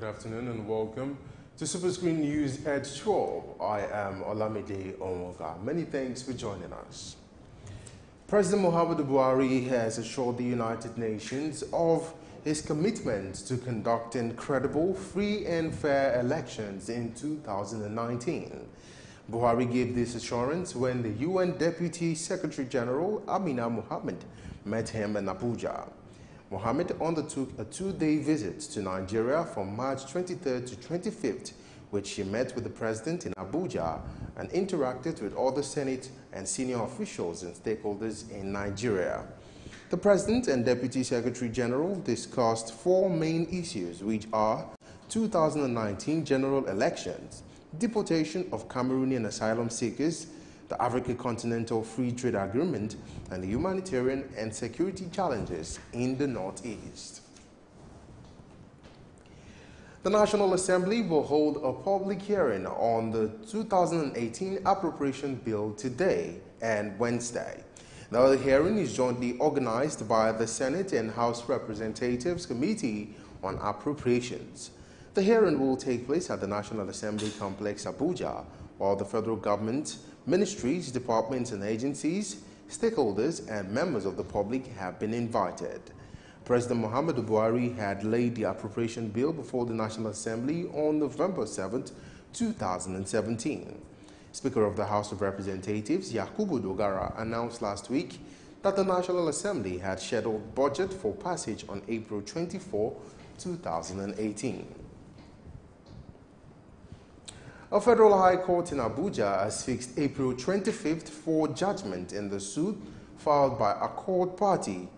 afternoon and welcome to SuperScreen News at 12. I am Olamide Omoga. Many thanks for joining us. President Muhammadu Buhari has assured the United Nations of his commitment to conducting credible, free and fair elections in 2019. Buhari gave this assurance when the UN Deputy Secretary General Amina Mohammed met him in Abuja. Mohammed undertook a two-day visit to Nigeria from March 23rd to 25th, which he met with the president in Abuja and interacted with other Senate and senior officials and stakeholders in Nigeria. The president and deputy secretary general discussed four main issues, which are 2019 general elections, deportation of Cameroonian asylum seekers, the African Continental Free Trade Agreement, and the humanitarian and security challenges in the Northeast. The National Assembly will hold a public hearing on the 2018 Appropriation Bill today and Wednesday. Now, the hearing is jointly organized by the Senate and House Representatives Committee on Appropriations. The hearing will take place at the National Assembly Complex, Abuja, while the federal government, ministries, departments and agencies, stakeholders and members of the public have been invited. President Muhammadu Buhari had laid the appropriation bill before the National Assembly on November 7, 2017. Speaker of the House of Representatives, Yakubu Dogara, announced last week that the National Assembly had scheduled budget for passage on April 24, 2018. A federal high court in Abuja has fixed April 25th for judgment in the suit filed by Accord Party.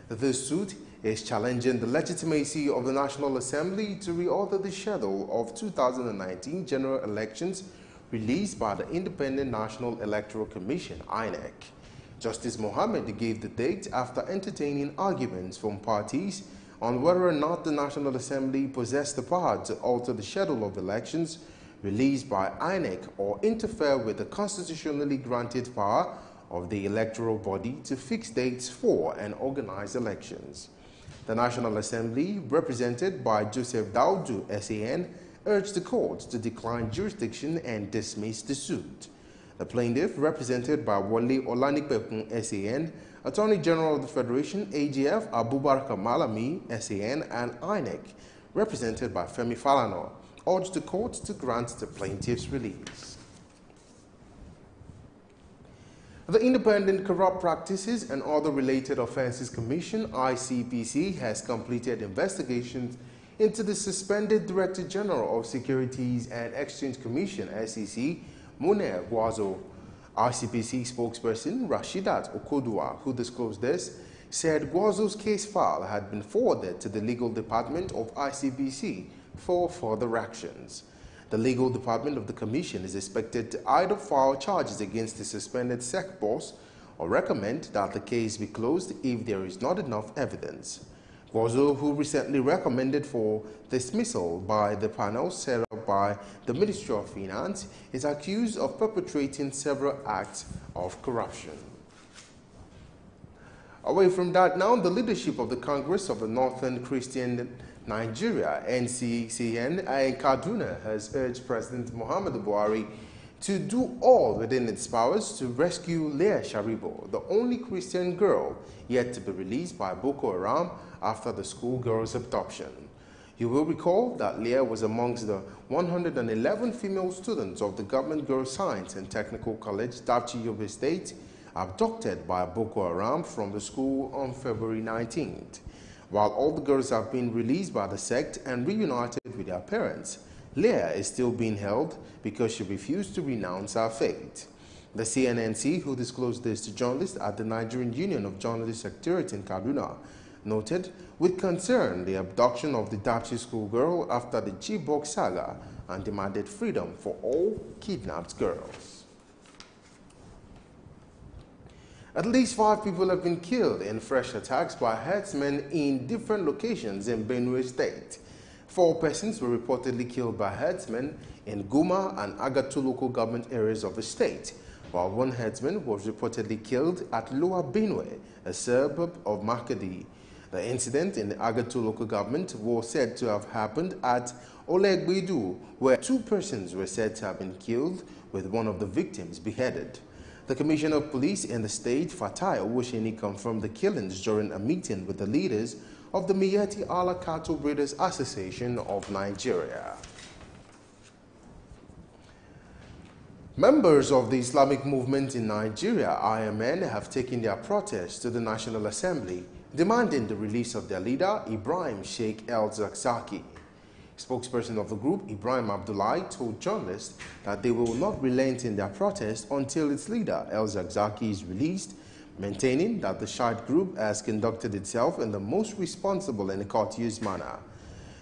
This suit is challenging the legitimacy of the National Assembly to reorder the schedule of 2019 general elections released by the Independent National Electoral Commission, INEC. Justice Mohammed gave the date after entertaining arguments from parties on whether or not the National Assembly possessed the power to alter the schedule of elections released by INEC or interfere with the constitutionally granted power of the electoral body to fix dates for and organize elections. The National Assembly, represented by Joseph Daudu, SAN, urged the court to decline jurisdiction and dismiss the suit. The plaintiff, represented by Wale Olanipekun, SAN, Attorney General of the Federation, AGF, Abubakar Malami, SAN, and INEC, represented by Femi Falana, urged the court to grant the plaintiff's release. The Independent Corrupt Practices and Other Related Offences Commission, ICPC, has completed investigations into the suspended Director General of Securities and Exchange Commission, SEC, Munir Gwazo. ICPC spokesperson Rashidat Okodua, who disclosed this, said Gwazo's case file had been forwarded to the legal department of ICPC for further actions. The legal department of the commission is expected to either file charges against the suspended SEC boss or recommend that the case be closed if there is not enough evidence. Gwazo, who recently recommended for dismissal by the panel set up by the Ministry of Finance, is accused of perpetrating several acts of corruption. Away from that now, the leadership of the Congress of the Northern Christian Nigeria, NCCN, in Kaduna has urged President Muhammadu Buhari to do all within its powers to rescue Leah Sharibo, the only Christian girl yet to be released by Boko Haram after the schoolgirl's abduction. You will recall that Leah was amongst the 111 female students of the Government Girls Science and Technical College, Dapchi, Yobe State, abducted by Boko Haram from the school on February 19th. While all the girls have been released by the sect and reunited with their parents, Leah is still being held because she refused to renounce her faith. The CNNC, who disclosed this to journalists at the Nigerian Union of Journalists Secretariat in Kaduna, noted with concern the abduction of the Dapchi schoolgirl after the Chibok saga and demanded freedom for all kidnapped girls. At least 5 people have been killed in fresh attacks by herdsmen in different locations in Benue State. 4 persons were reportedly killed by herdsmen in Guma and Agatu local government areas of the state, while 1 herdsman was reportedly killed at Lower Benue, a suburb of Makadi. The incident in the Agato local government was said to have happened at Olegbedu, where 2 persons were said to have been killed, with one of the victims beheaded. The Commissioner of Police in the state, Fatai Owusheni, confirmed the killings during a meeting with the leaders of the Miyetti Allah Cattle Breeders Association of Nigeria. Members of the Islamic movement in Nigeria, IMN, have taken their protest to the National Assembly, demanding the release of their leader, Ibrahim Sheikh El-Zakzaki. Spokesperson of the group, Ibrahim Abdullahi, told journalists that they will not relent in their protest until its leader, El-Zakzaki, is released, maintaining that the Shiite group has conducted itself in the most responsible and courteous manner.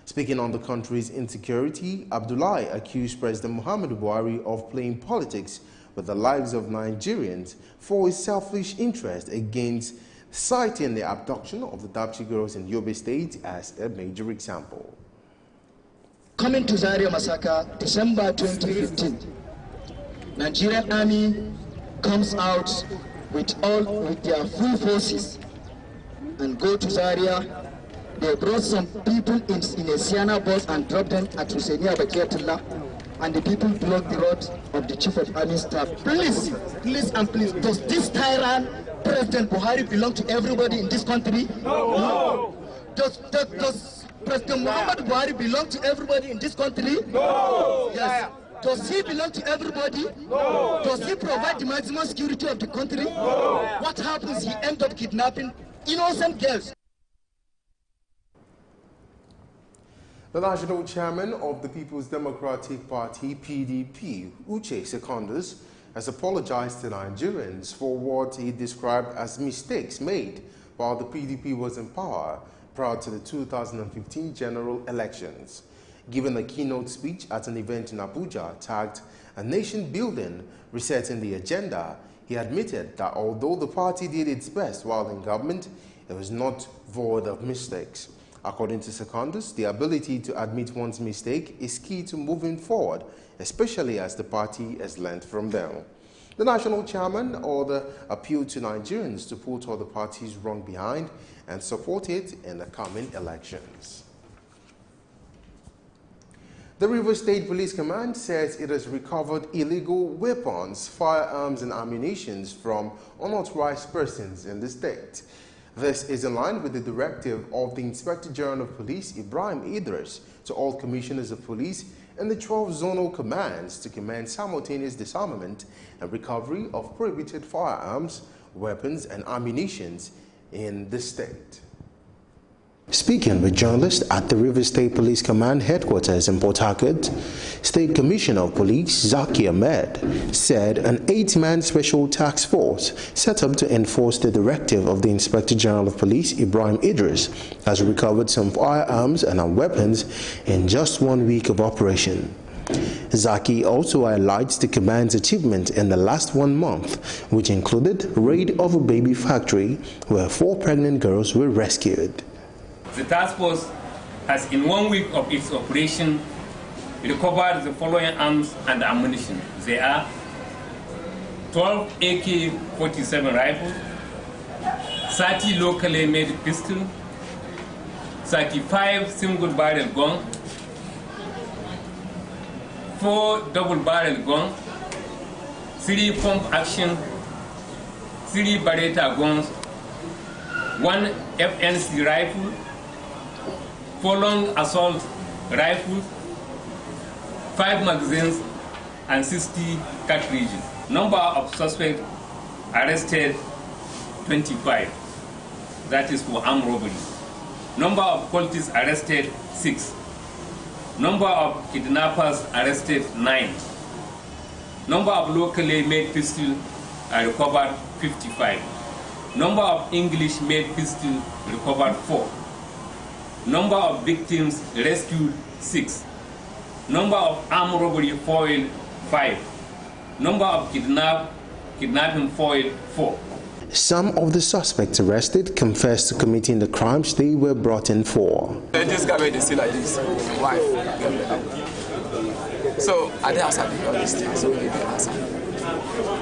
Speaking on the country's insecurity, Abdullahi accused President Muhammadu Buhari of playing politics with the lives of Nigerians for his selfish interest against, citing the abduction of the Dapchi girls in Yobe State as a major example. Coming to Zaria massacre, December 2015, Nigerian army comes out with their full forces and go to Zaria. They brought some people in a Sienna bus and dropped them at Husseiniya Bakiyatullah, and the people blocked the road of the Chief of Army Staff. Please, does this tyrant President Buhari belong to everybody in this country? No. Does President Muhammadu Buhari belong to everybody in this country? No. Yes. Does he belong to everybody? No. Does he provide the maximum security of the country? No. What happens? He ends up kidnapping innocent girls. The national chairman of the People's Democratic Party, PDP, Uche Secondus, has apologized to Nigerians for what he described as mistakes made while the PDP was in power prior to the 2015 general elections. Given a keynote speech at an event in Abuja tagged "A Nation Building, Resetting the Agenda," he admitted that although the party did its best while in government, it was not void of mistakes. According to Secondus, the ability to admit one's mistake is key to moving forward, especially as the party has learned from them. The national chairman ordered appeal to Nigerians to put all the parties wrong behind and support it in the coming elections. The Rivers State Police Command says it has recovered illegal weapons, firearms and ammunition from unauthorized persons in the state. This is in line with the directive of the Inspector General of Police, Ibrahim Idris, to all commissioners of police and the 12 zonal commands to commence simultaneous disarmament and recovery of prohibited firearms, weapons and ammunition in the state. Speaking with journalists at the River State Police Command headquarters in Port Harcourt, State Commissioner of Police Zaki Ahmed said an 8-man special task force set up to enforce the directive of the Inspector General of Police Ibrahim Idris has recovered some firearms and weapons in just 1 week of operation. Zaki also highlights the command's achievement in the last 1 month, which included raid of a baby factory where 4 pregnant girls were rescued. The task force has, in 1 week of its operation, recovered the following arms and ammunition. They are 12 AK-47 rifles, 30 locally made pistols, 35 single-barrel guns, 4 double-barrel guns, 3 pump-action, 3 Beretta guns, 1 FNC rifle, 4 long assault rifles, 5 magazines, and 60 cartridges. Number of suspects arrested, 25. That is for armed robbery. Number of cultists arrested, 6. Number of kidnappers arrested, 9. Number of locally made pistols are recovered, 55. Number of English-made pistols recovered, 4. Number of victims rescued, 6. Number of armed robbery foiled, 5. Number of kidnapping foiled, 4. Some of the suspects arrested confessed to committing the crimes they were brought in for. This guy made this like this, wife. So I didn't answer all these things, so they didn't answer.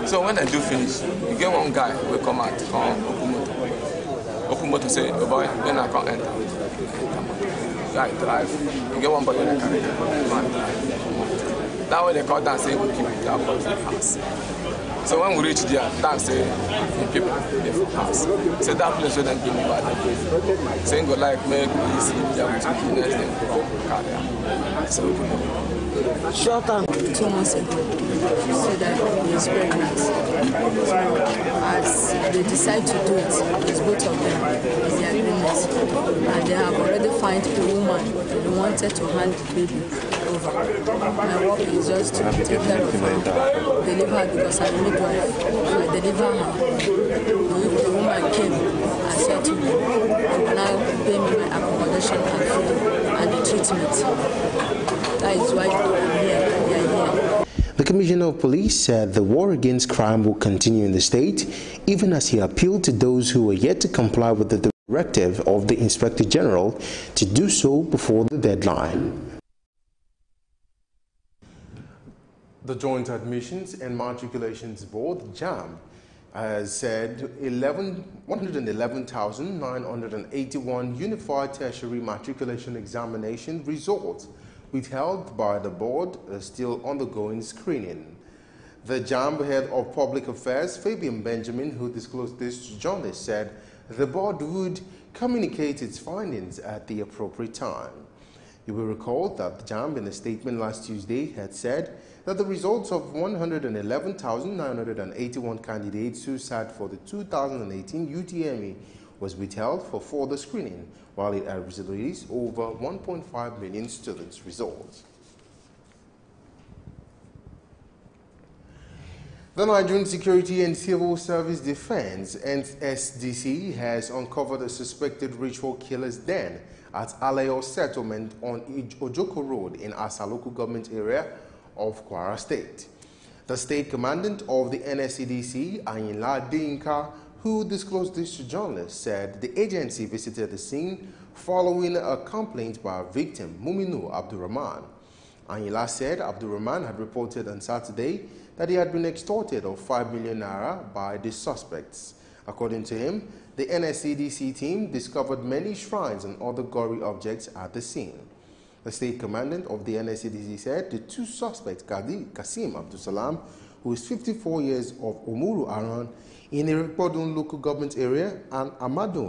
So when I do finish, you get one guy will come out, come open motor. open motor say, oh boy, when I can't enter. Like drive. You get one body that can man drive. That way they call down say we keep that body house. So when we reach there, that say people they for house. So that place where them give me bad. Saying go like make we see there with the next thing car there. So we go. Short time 2 months ago, she said that he is pregnant. So as they decide to do it, it's both of them, it's their agreement. And they have already found a woman who wanted to hand the baby over. My work is just to take care of her, deliver her because I'm a midwife. So I deliver her. The woman came and said to me, they will now pay me my accommodation and food and the treatment. That is why I'm here. The Commissioner of Police said the war against crime will continue in the state, even as he appealed to those who were yet to comply with the directive of the Inspector General to do so before the deadline. The Joint Admissions and Matriculations Board, JAMB, has said 111,981 Unified Tertiary Matriculation Examination results withheld by the board are still undergoing screening. The JAMB head of public affairs, Fabian Benjamin, who disclosed this to journalists, said the board would communicate its findings at the appropriate time. You will recall that the JAMB in a statement last Tuesday had said that the results of 111,981 candidates who sat for the 2018 UTME was withheld for further screening, while it had released over 1.5 million students' results. The Nigerian Security and Civil Service Defense (NSDC) has uncovered a suspected ritual killer's den at Alayo Settlement on Ojoko Road in Asa local government area of Kwara State. The state commandant of the NSCDC, Ayinla Dinka, who disclosed this to journalists, said the agency visited the scene following a complaint by a victim, Muminu Abdurrahman. Ayinla said Abdurrahman had reported on Saturday that he had been extorted of 5 million naira by the suspects. According to him, the NSCDC team discovered many shrines and other gory objects at the scene. The state commandant of the NSCDC said the two suspects, Kasim Abdusalam, who is 54 years of Umuru Aran, in a Irekpodun local government area, and Amadu